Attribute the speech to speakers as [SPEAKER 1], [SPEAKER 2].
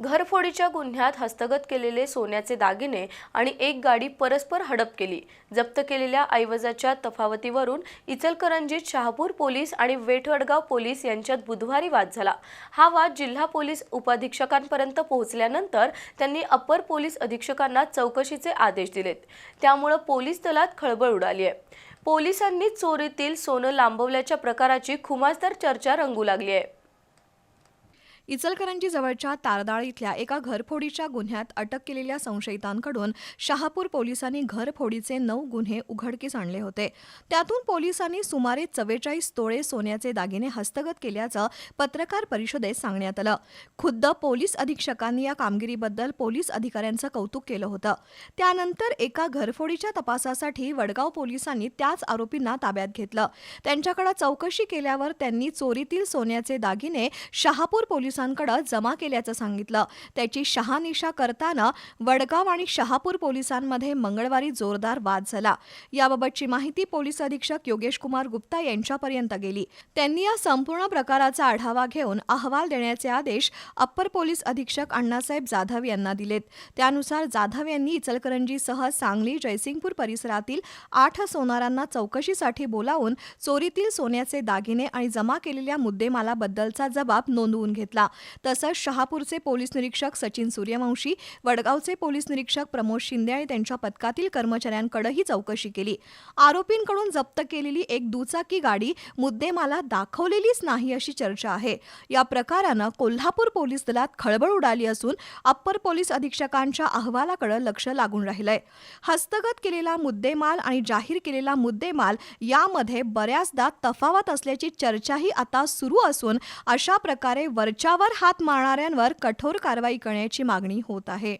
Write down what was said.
[SPEAKER 1] घरफोडीच्या गुन्ह्यात हस्तगत केलेले सोन्याचे दागिने आणि एक गाडी परस्पर हडप केली। जप्त केलेल्या ऐवजाच्या तफावतीवरून इचलकरंजीत शहापूर पोलीस आणि वेठवडगाव पोलीस यांच्यात बुधवारी वाद झाला। हा वाद जिल्हा पोलीस उपाधीक्षकांपर्यंत पोहोचल्यानंतर त्यांनी अप्पर पोलीस अधीक्षकांना चौकशीचे आदेश दिलेत। त्यामुळे पोलीस दलात खळबळ उडाली आहे। पोलिसांनी चोरीतील सोनं लांबवल्याच्या प्रकाराची खुमासदार चर्चा रंगू लागली आहे।
[SPEAKER 2] इचलकरंजी जवळच्या तारदाळ इथल्या एका घरफोडीच्या गुन्ह्यात अटक केलेल्या संशयितांकडून शहापूर पोलिसांनी घरफोडीचे 9 गुन्हे उघडकीस आणले होते। त्यातून पोलिसांनी सुमारे 44 तोळे सोन्याचे दागिने हस्तगत केल्याचं पत्रकार परिषदेत सांगण्यात आलं। खुद्द पोलीस अधीक्षकांनी या कामगिरीबद्दल पोलीस अधिकाऱ्यांचं कौतुक केलं होतं। त्यानंतर एका घरफोडीच्या तपासासाठी वडगाव पोलिसांनी त्याच आरोपींना ताब्यात घेतलं। त्यांच्याकडे चौकशी केल्यावर त्यांनी चोरीतील सोन्याचे दागिने शहापूर पोलिसांकडे जमा केल्याचं सांगितलं। त्याची शहानिशा करताना वडगाव आणि शहापूर पोलिसांमध्ये मंगळवारी जोरदार वाद झाला। याबाबतची माहिती पोलीस अधीक्षक योगेश कुमार गुप्ता यांच्यापर्यंत गेली। त्यांनी या संपूर्ण प्रकाराचा आढावा घेऊन अहवाल देण्याचे आदेश अप्पर पोलीस अधीक्षक अण्णासाहेब जाधव यांना दिलेत। त्यानुसार जाधव यांनी इचलकरंजीसह सांगली, जयसिंगपूर परिसरातील 8 सोनारांना चौकशीसाठी बोलावून चोरीतील सोन्याचे दागिने आणि जमा केलेल्या मुद्देमालाबद्दलचा जबाब नोंदवून घेतला। तसंच शहापूरचे पोलीस निरीक्षक सचिन सूर्यवंशी, वडगावचे पोलीस निरीक्षक प्रमोद शिंदे आणि त्यांच्या पथकातील कर्मचाऱ्यांकडेही चौकशी केली। आरोपींकडून जप्त केलेली एक दुचाकी गाडी मुद्देमालात दाखवलेलीच नाही अशी चर्चा आहे। या प्रकारानं कोल्हापूर पोलीस दलात खळबळ उडाली असून अप्पर पोलीस अधीक्षकांच्या अहवालाकडे लक्ष लागून राहिलंय। हस्तगत केलेला मुद्देमाल आणि जाहीर केलेला मुद्देमाल यामध्ये बऱ्याचदा तफावत असल्याची चर्चाही आता सुरू असून अशा प्रकारे वरच्यावर हात मारणाऱ्यांवर कठोर कारवाई करण्याची मागणी होत आहे।